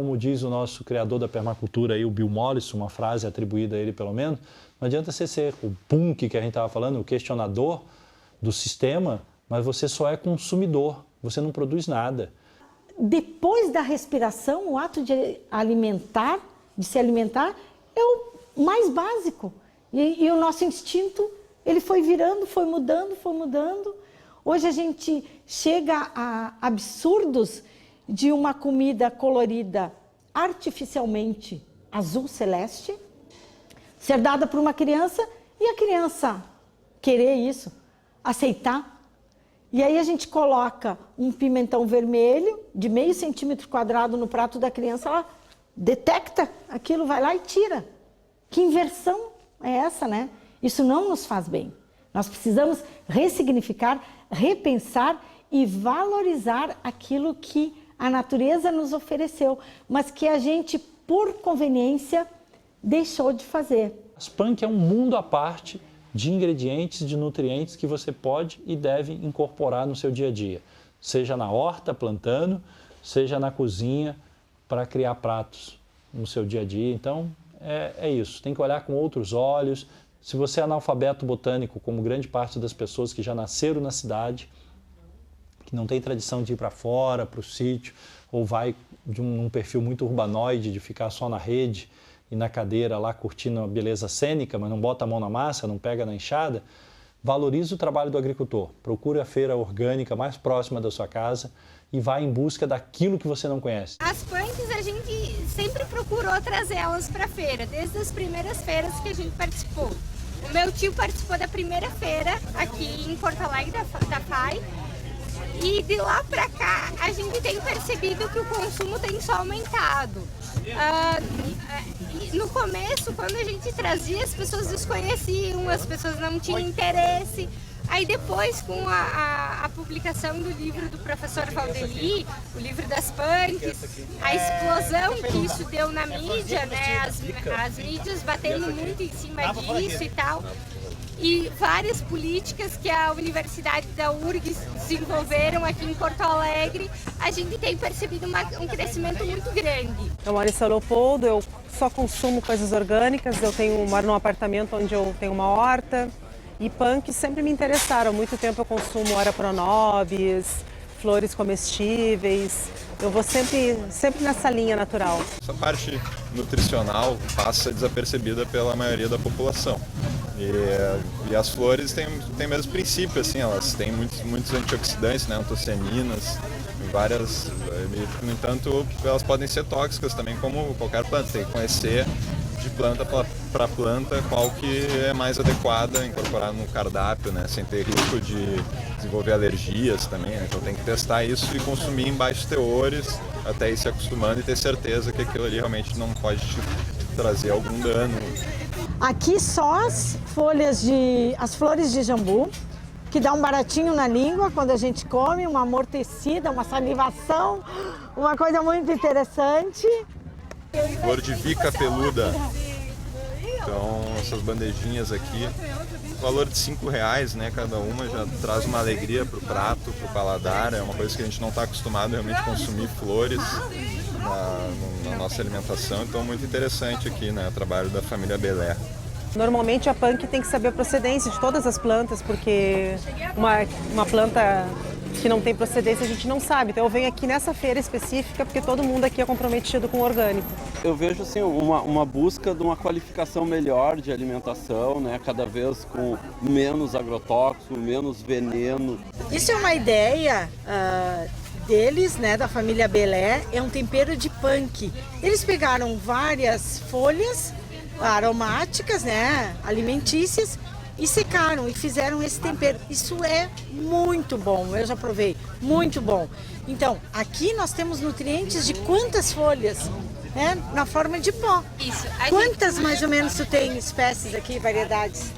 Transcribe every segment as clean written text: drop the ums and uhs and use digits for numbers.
como diz o nosso criador da permacultura, aí, o Bill Mollison, uma frase atribuída a ele pelo menos, não adianta você ser o punk que a gente estava falando, o questionador do sistema, mas você só é consumidor, você não produz nada. Depois da respiração, o ato de alimentar, de se alimentar, é o mais básico. E o nosso instinto, ele foi virando, foi mudando, foi mudando. Hoje a gente chega a absurdos de uma comida colorida artificialmente azul celeste, ser dada por uma criança e a criança querer isso, aceitar. E aí a gente coloca um pimentão vermelho de meio centímetro quadrado no prato da criança, ela detecta aquilo, vai lá e tira. Que inversão é essa, né? Isso não nos faz bem. Nós precisamos ressignificar, repensar e valorizar aquilo que a natureza nos ofereceu, mas que a gente, por conveniência, deixou de fazer. As punk é um mundo à parte de ingredientes, de nutrientes que você pode e deve incorporar no seu dia a dia. Seja na horta, plantando, seja na cozinha, para criar pratos no seu dia a dia. Então, é isso. Tem que olhar com outros olhos. Se você é analfabeto botânico, como grande parte das pessoas que já nasceram na cidade, que não tem tradição de ir para fora, para o sítio, ou vai de um perfil muito urbanoide, de ficar só na rede e na cadeira lá curtindo a beleza cênica, mas não bota a mão na massa, não pega na enxada, valorize o trabalho do agricultor. Procure a feira orgânica mais próxima da sua casa e vá em busca daquilo que você não conhece. As punks a gente sempre procurou trazer elas para a feira, desde as primeiras feiras que a gente participou. O meu tio participou da primeira feira aqui em Porto Alegre, da FAI, e de lá para cá a gente tem percebido que o consumo tem só aumentado. No começo, quando a gente trazia, as pessoas desconheciam, as pessoas não tinham interesse. Aí depois, com a publicação do livro do professor Valdeli, o livro das punks, a explosão que isso deu na mídia, né? As mídias batendo muito em cima disso e tal, e várias políticas que a Universidade da URGS desenvolveram aqui em Porto Alegre, a gente tem percebido um crescimento muito grande. Eu moro em São Leopoldo, eu só consumo coisas orgânicas, moro num apartamento onde eu tenho uma horta. E punk sempre me interessaram. Há muito tempo eu consumo ora pronobis, flores comestíveis. Eu vou sempre nessa linha natural. Essa parte nutricional passa desapercebida pela maioria da população. E as flores têm o mesmo princípio, assim, elas têm muitos antioxidantes, né, antocianinas, várias. No entanto, elas podem ser tóxicas também, como qualquer planta. Tem que conhecer de planta para planta qual que é mais adequada incorporar no cardápio, né, sem ter risco de desenvolver alergias também, né? Então tem que testar isso e consumir em baixos teores até ir se acostumando e ter certeza que aquilo ali realmente não pode te trazer algum dano. Aqui só as flores de jambu, que dá um baratinho na língua quando a gente come, uma amortecida, uma salivação, uma coisa muito interessante. Flor de vica peluda. Então, essas bandejinhas aqui, valor de R$5, né, cada uma, já traz uma alegria para o prato, para o paladar. É uma coisa que a gente não está acostumado realmente a consumir flores na nossa alimentação. Então, muito interessante aqui, né, o trabalho da família Belé. Normalmente a punk tem que saber a procedência de todas as plantas, porque uma planta que não tem procedência a gente não sabe. Então eu venho aqui nessa feira específica porque todo mundo aqui é comprometido com o orgânico. Eu vejo assim uma busca de uma qualificação melhor de alimentação, né? Cada vez com menos agrotóxico, menos veneno. Isso é uma ideia deles, né, da família Belé, é um tempero de punk. Eles pegaram várias folhas aromáticas, né, alimentícias, e secaram e fizeram esse tempero. Isso é muito bom, eu já provei, muito bom. Então, aqui nós temos nutrientes de quantas folhas? Né? Na forma de pó. Isso. Quantas mais ou menos tu tem espécies aqui, variedades?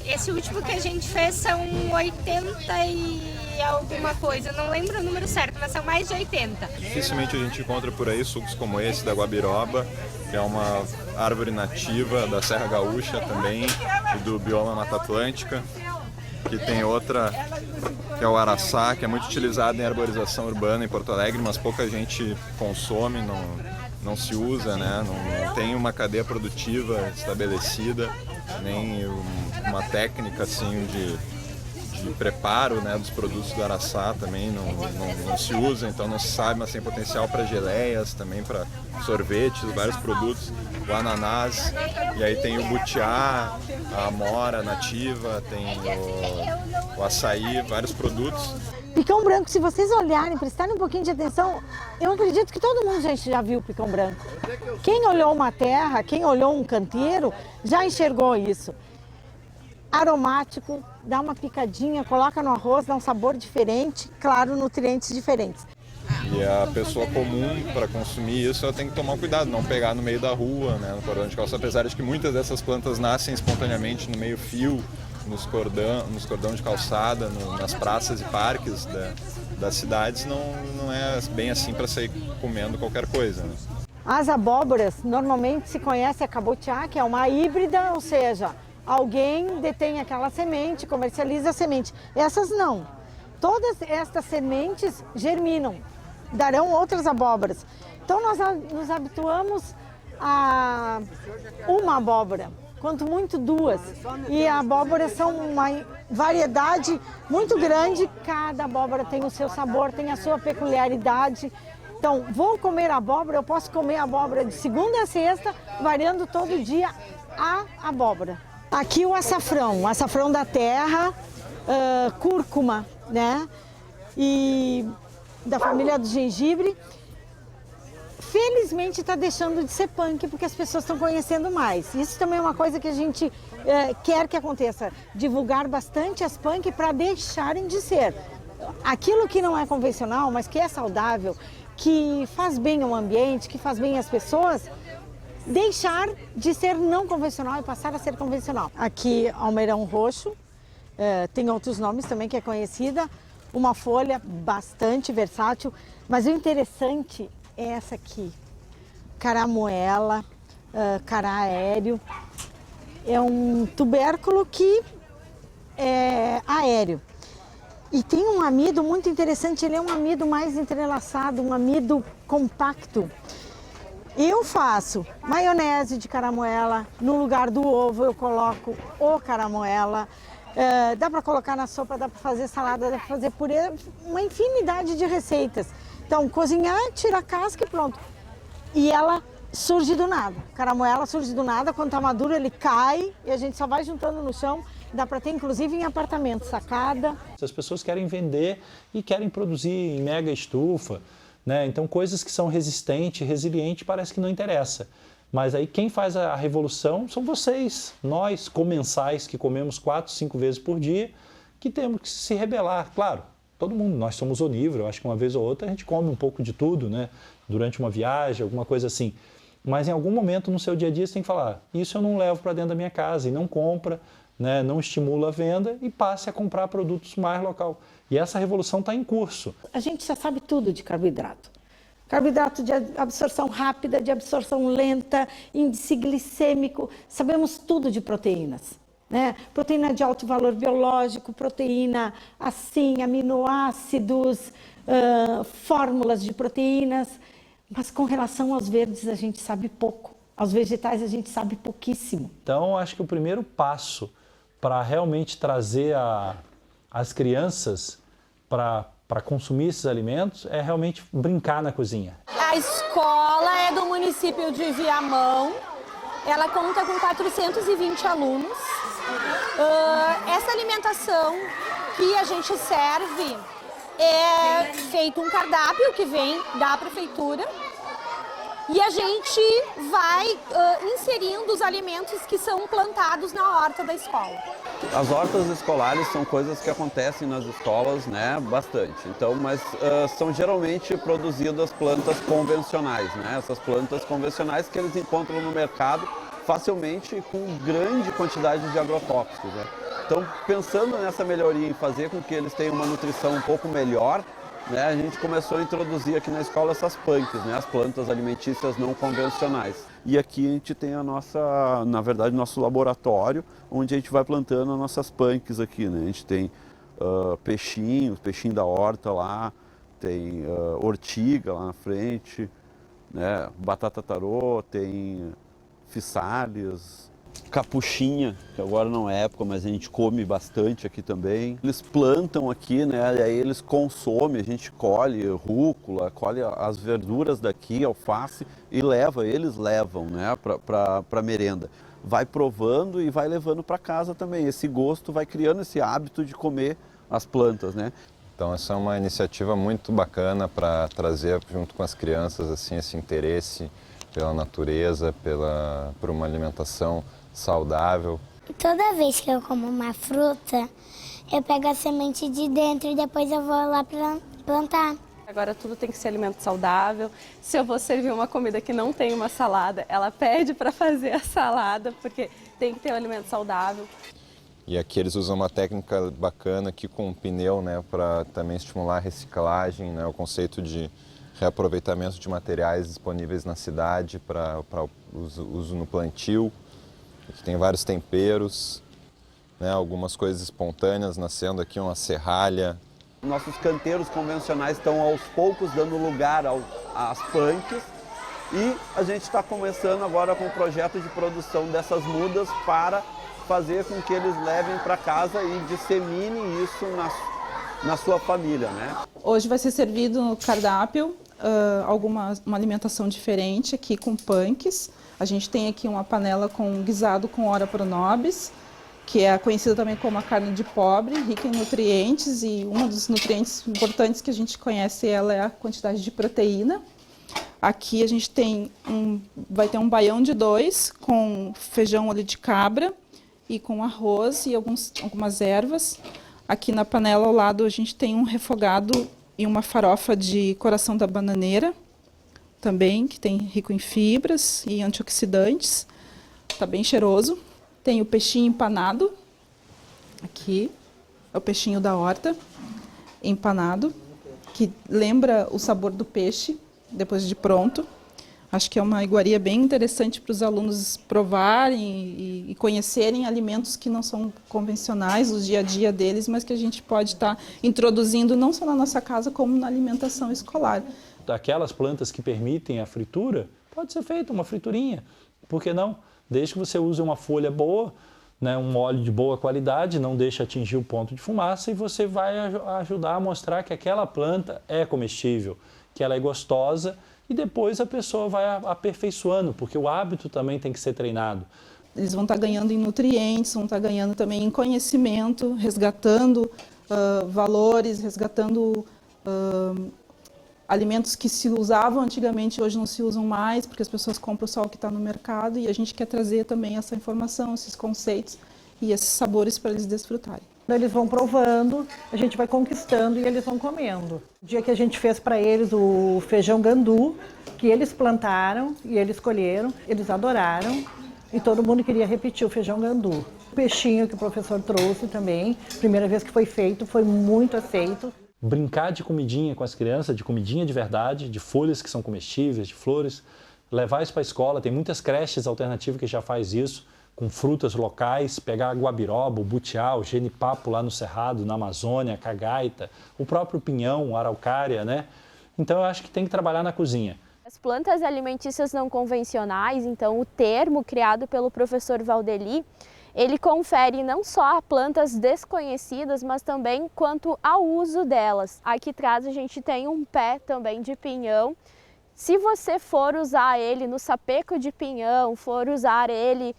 Esse último que a gente fez são 80 e alguma coisa, eu não lembro o número certo, mas são mais de 80. Dificilmente a gente encontra por aí sucos como esse da guabiroba, que é uma árvore nativa da Serra Gaúcha também e do bioma Mata Atlântica. Aqui tem outra, que é o araçá, que é muito utilizado em arborização urbana em Porto Alegre, mas pouca gente consome, não se usa, né? Não tem uma cadeia produtiva estabelecida, nem uma técnica assim de preparo, né, dos produtos do araçá também não se usa, então não se sabe, mas tem potencial para geleias, também para sorvetes, vários produtos, o ananás, e aí tem o butiá, a amora nativa, tem o açaí, vários produtos. Picão branco, se vocês olharem, prestarem um pouquinho de atenção, eu acredito que todo mundo já viu o picão branco. Quem olhou uma terra, quem olhou um canteiro, já enxergou isso. Aromático, dá uma picadinha, coloca no arroz, dá um sabor diferente, claro, nutrientes diferentes. E a pessoa comum, para consumir isso, ela tem que tomar cuidado, não pegar no meio da rua, né, no cordão de calçada, apesar de que muitas dessas plantas nascem espontaneamente no meio-fio, nos cordão de calçada, nas praças e parques das cidades, não é bem assim para sair comendo qualquer coisa, né? As abóboras, normalmente se conhece a cabotiá, que é uma híbrida, ou seja, alguém detém aquela semente, comercializa a semente. Essas não. Todas estas sementes germinam, darão outras abóboras. Então nós nos habituamos a uma abóbora, quanto muito duas. E abóboras são uma variedade muito grande, cada abóbora tem o seu sabor, tem a sua peculiaridade. Então, vou comer abóbora, eu posso comer abóbora de segunda a sexta, variando todo dia a abóbora. Aqui o açafrão da terra, cúrcuma, né? E da família do gengibre. Felizmente está deixando de ser punk, porque as pessoas estão conhecendo mais. Isso também é uma coisa que a gente quer que aconteça. Divulgar bastante as punk para deixarem de ser aquilo que não é convencional, mas que é saudável, que faz bem ao ambiente, que faz bem às pessoas, deixar de ser não convencional e passar a ser convencional. Aqui, almeirão roxo, tem outros nomes também que é conhecida, uma folha bastante versátil, mas o interessante é essa aqui, caramoela, cará aéreo, é um tubérculo que é aéreo. E tem um amido muito interessante, ele é um amido mais entrelaçado, um amido compacto. Eu faço maionese de caramoela, no lugar do ovo eu coloco o caramoela, dá para colocar na sopa, dá para fazer salada, dá para fazer purê, uma infinidade de receitas. Então, cozinhar, tira a casca e pronto. E ela surge do nada, caramoela surge do nada, quando está maduro ele cai e a gente só vai juntando no chão. Dá para ter, inclusive, em apartamento, sacada. As pessoas querem vender e querem produzir em mega estufa, né? Então, coisas que são resistentes, resilientes, parece que não interessa. Mas aí quem faz a revolução são vocês, nós, comensais, que comemos 4, 5 vezes por dia, que temos que se rebelar. Claro, todo mundo, nós somos onívoros, acho que uma vez ou outra a gente come um pouco de tudo, né? Durante uma viagem, alguma coisa assim. Mas em algum momento no seu dia a dia você tem que falar, isso eu não levo para dentro da minha casa, e não compra, né, não estimula a venda e passe a comprar produtos mais local. E essa revolução está em curso. A gente já sabe tudo de carboidrato. Carboidrato de absorção rápida, de absorção lenta, índice glicêmico, sabemos tudo de proteínas, né? Proteína de alto valor biológico, proteína assim, aminoácidos, fórmulas de proteínas, mas com relação aos verdes a gente sabe pouco, aos vegetais a gente sabe pouquíssimo. Então, acho que o primeiro passo para realmente trazer as crianças para consumir esses alimentos é realmente brincar na cozinha. A escola é do município de Viamão, ela conta com 420 alunos. Essa alimentação que a gente serve é feito um cardápio que vem da prefeitura. E a gente vai inserindo os alimentos que são plantados na horta da escola. As hortas escolares são coisas que acontecem nas escolas, né, bastante. Então, mas são geralmente produzidas plantas convencionais, né? Essas plantas convencionais que eles encontram no mercado facilmente com grande quantidade de agrotóxicos, né? Então, pensando nessa melhoria em fazer com que eles tenham uma nutrição um pouco melhor, né, a gente começou a introduzir aqui na escola essas punks, né, as plantas alimentícias não convencionais. E aqui a gente tem a nossa, na verdade, nosso laboratório, onde a gente vai plantando as nossas punks aqui, né? A gente tem peixinho da horta lá, tem ortiga lá na frente, né, batata tarô, tem fissalias, capuchinha, que agora não é época, mas a gente come bastante aqui também. Eles plantam aqui, né, e aí eles consomem, a gente colhe rúcula, colhe as verduras daqui, alface, e eles levam, né, para merenda. Vai provando e vai levando para casa também. Esse gosto vai criando esse hábito de comer as plantas, né? Então essa é uma iniciativa muito bacana para trazer junto com as crianças assim esse interesse pela natureza, por uma alimentação saudável. E toda vez que eu como uma fruta, eu pego a semente de dentro e depois eu vou lá plantar. Agora tudo tem que ser alimento saudável. Se eu vou servir uma comida que não tem uma salada, ela pede para fazer a salada, porque tem que ter um alimento saudável. E aqui eles usam uma técnica bacana aqui com um pneu, né, para também estimular a reciclagem, né, o conceito de reaproveitamento de materiais disponíveis na cidade para uso no plantio. Aqui tem vários temperos, né, algumas coisas espontâneas nascendo aqui, uma serralha. Nossos canteiros convencionais estão aos poucos dando lugar às punks e a gente está começando agora com o projeto de produção dessas mudas para fazer com que eles levem para casa e disseminem isso na sua família, né? Hoje vai ser servido no cardápio uma alimentação diferente aqui com punks. A gente tem aqui uma panela com guisado com ora pro nobis, que é conhecida também como a carne de pobre, rica em nutrientes, e um dos nutrientes importantes que a gente conhece ela é a quantidade de proteína. Aqui a gente vai ter um baião de 2 com feijão óleo de cabra e com arroz e algumas ervas. Aqui na panela ao lado a gente tem um refogado e uma farofa de coração da bananeira, também, que tem rico em fibras e antioxidantes. Tá bem cheiroso. Tem o peixinho empanado, aqui, é o peixinho da horta, empanado, que lembra o sabor do peixe, depois de pronto. Acho que é uma iguaria bem interessante para os alunos provarem e conhecerem alimentos que não são convencionais, o dia a dia deles, mas que a gente pode estar introduzindo não só na nossa casa, como na alimentação escolar. Aquelas plantas que permitem a fritura, pode ser feita uma friturinha, por que não? Desde que você use uma folha boa, né, um óleo de boa qualidade, não deixe atingir o ponto de fumaça, e você vai ajudar a mostrar que aquela planta é comestível, que ela é gostosa, e depois a pessoa vai aperfeiçoando, porque o hábito também tem que ser treinado. Eles vão estar ganhando em nutrientes, vão estar ganhando também em conhecimento, resgatando valores, resgatando alimentos que se usavam antigamente, hoje não se usam mais, porque as pessoas compram só o que está no mercado, e a gente quer trazer também essa informação, esses conceitos e esses sabores para eles desfrutarem. Eles vão provando, a gente vai conquistando e eles vão comendo. O dia que a gente fez para eles o feijão gandu, que eles plantaram e eles colheram, eles adoraram e todo mundo queria repetir o feijão gandu. O peixinho que o professor trouxe também, primeira vez que foi feito, foi muito aceito. Brincar de comidinha com as crianças, de comidinha de verdade, de folhas que são comestíveis, de flores, levar isso para a escola. Tem muitas creches alternativas que já faz isso, com frutas locais, pegar a guabiroba, o butiá, o genipapo lá no Cerrado, na Amazônia, a cagaita, o próprio pinhão, a araucária, né? Então eu acho que tem que trabalhar na cozinha. As plantas alimentícias não convencionais, então o termo criado pelo professor Valdeli, ele confere não só a plantas desconhecidas, mas também quanto ao uso delas. Aqui atrás a gente tem um pé também de pinhão. Se você for usar ele no sapeco de pinhão, for usar ele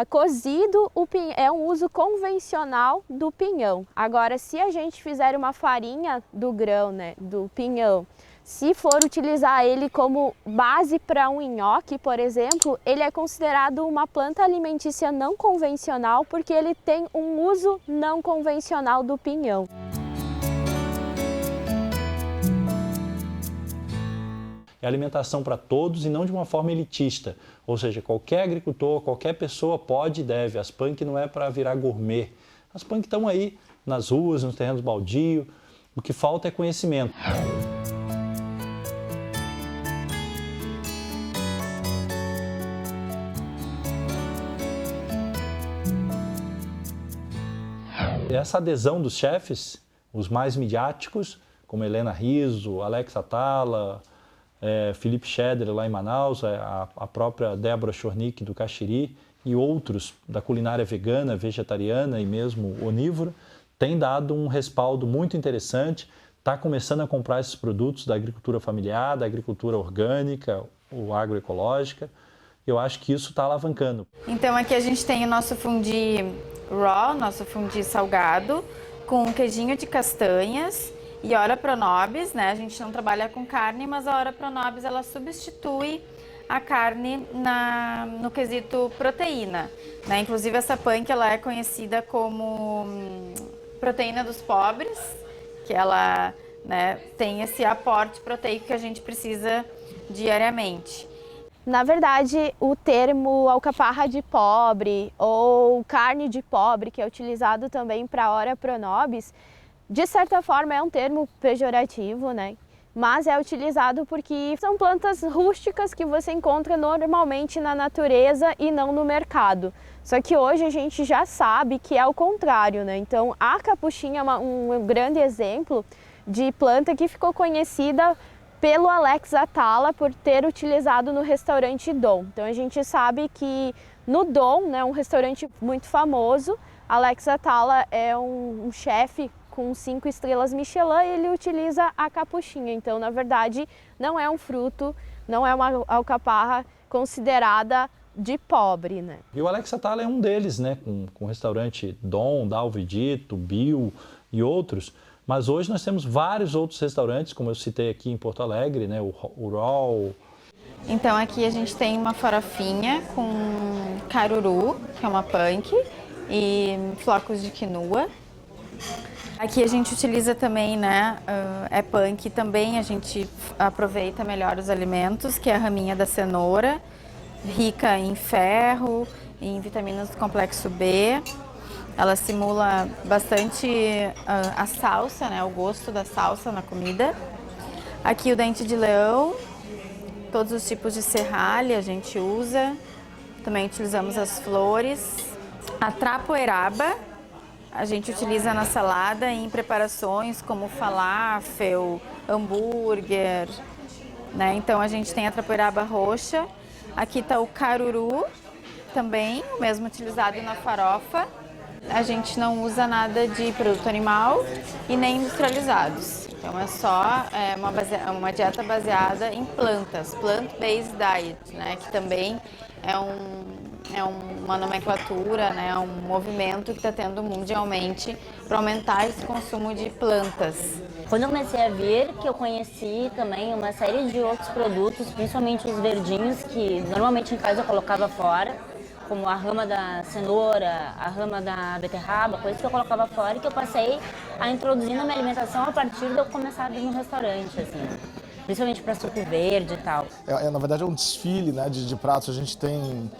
cozido, é um uso convencional do pinhão. Agora, se a gente fizer uma farinha do grão, né, do pinhão, se for utilizar ele como base para um nhoque, por exemplo, ele é considerado uma planta alimentícia não convencional porque ele tem um uso não convencional do pinhão. É alimentação para todos e não de uma forma elitista. Ou seja, qualquer agricultor, qualquer pessoa pode e deve. As punk não é para virar gourmet. As punk estão aí nas ruas, nos terrenos baldios, O que falta é conhecimento. Essa adesão dos chefes, os mais midiáticos, como Helena Rizzo, Alex Atala, Felipe Scheder lá em Manaus, a própria Débora Chornick do Caxiri e outros da culinária vegana, vegetariana e mesmo onívora, tem dado um respaldo muito interessante, está começando a comprar esses produtos da agricultura familiar, da agricultura orgânica ou agroecológica. Eu acho que isso está alavancando. Então aqui a gente tem o nosso fundi raw, nosso fundi salgado, com um queijinho de castanhas e ora pronobis, né? A gente não trabalha com carne, mas a ora pronobis ela substitui a carne no quesito proteína, né? Inclusive essa punk ela é conhecida como proteína dos pobres, que ela, né, tem esse aporte proteico que a gente precisa diariamente. Na verdade, o termo alcaparra de pobre ou carne de pobre, que é utilizado também para ora pronobis, de certa forma é um termo pejorativo, né? Mas é utilizado porque são plantas rústicas que você encontra normalmente na natureza e não no mercado. Só que hoje a gente já sabe que é o contrário, né? Então a capuchinha é um grande exemplo de planta que ficou conhecida pelo Alex Atala por ter utilizado no restaurante Dom. Então a gente sabe que no Dom, né, um restaurante muito famoso, Alex Atala é um chefe com 5 estrelas Michelin e ele utiliza a capuchinha. Então, na verdade, não é um fruto, não é uma alcaparra considerada de pobre, né? E o Alex Atala é um deles, né? Com o restaurante Dom, Dalvidito, Bill e outros. Mas hoje nós temos vários outros restaurantes, como eu citei aqui em Porto Alegre, né? O Raw. Então aqui a gente tem uma farofinha com caruru, que é uma punk, e flocos de quinua. Aqui a gente utiliza também, né, é punk também, a gente aproveita melhor os alimentos, que é a raminha da cenoura, rica em ferro, em vitaminas do complexo B. Ela simula bastante a salsa, né, o gosto da salsa na comida. Aqui o dente de leão, todos os tipos de serralha a gente usa. Também utilizamos as flores. A trapoeraba a gente utiliza na salada em preparações como falafel, hambúrguer, né? Então a gente tem a trapoeraba roxa. Aqui está o caruru, também o mesmo utilizado na farofa. A gente não usa nada de produto animal e nem industrializados. Então é só uma dieta baseada em plantas, plant-based diet, né? Que também é uma nomenclatura, né? Um movimento que está tendo mundialmente para aumentar esse consumo de plantas. Quando eu comecei a ver, que eu conheci também uma série de outros produtos, principalmente os verdinhos, que normalmente em casa eu colocava fora, como a rama da cenoura, a rama da beterraba, coisas que eu colocava fora e que eu passei a introduzir na minha alimentação a partir de eu começar a ir no restaurante, assim, principalmente para suco verde e tal. Na verdade é um desfile, né, de pratos, a gente tem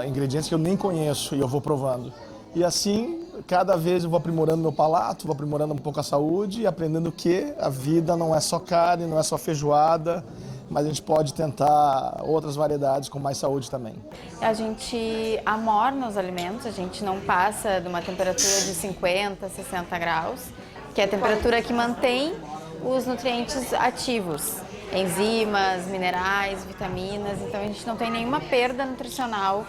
ingredientes que eu nem conheço e eu vou provando. E assim, cada vez eu vou aprimorando meu palato, vou aprimorando um pouco a saúde e aprendendo que a vida não é só carne, não é só feijoada, mas a gente pode tentar outras variedades com mais saúde também. A gente amorna os alimentos, a gente não passa de uma temperatura de 50, 60 graus, que é a temperatura que mantém os nutrientes ativos, enzimas, minerais, vitaminas, então a gente não tem nenhuma perda nutricional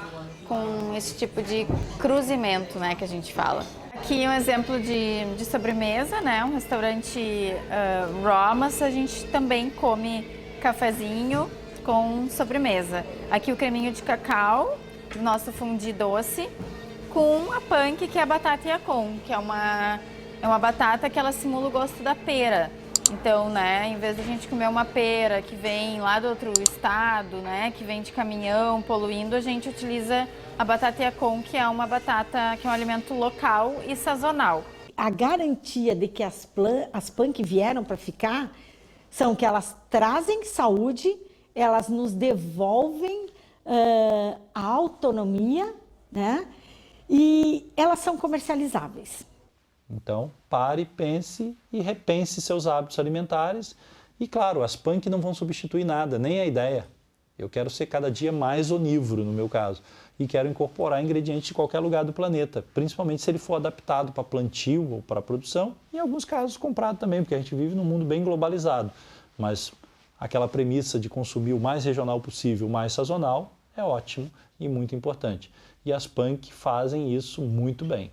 com esse tipo de cruzimento, né, que a gente fala. Aqui um exemplo de sobremesa, né, um restaurante raw, mas a gente também come cafezinho com sobremesa. Aqui o creminho de cacau, nosso fundi doce, com a punk, que é a batata yacon, que é uma batata que ela simula o gosto da pera. Então, né, em vez de a gente comer uma pera que vem lá do outro estado, né, que vem de caminhão poluindo, a gente utiliza a batata yacon, que é uma batata, que é um alimento local e sazonal. A garantia de que as punk vieram para ficar são que elas trazem saúde, elas nos devolvem a autonomia, né? E elas são comercializáveis. Então, pare, pense e repense seus hábitos alimentares. E claro, as punk não vão substituir nada, nem a ideia. Eu quero ser cada dia mais onívoro, no meu caso, e quero incorporar ingredientes de qualquer lugar do planeta, principalmente se ele for adaptado para plantio ou para produção, e em alguns casos comprado também, porque a gente vive num mundo bem globalizado. Mas aquela premissa de consumir o mais regional possível, o mais sazonal, é ótimo e muito importante. E as punk fazem isso muito bem.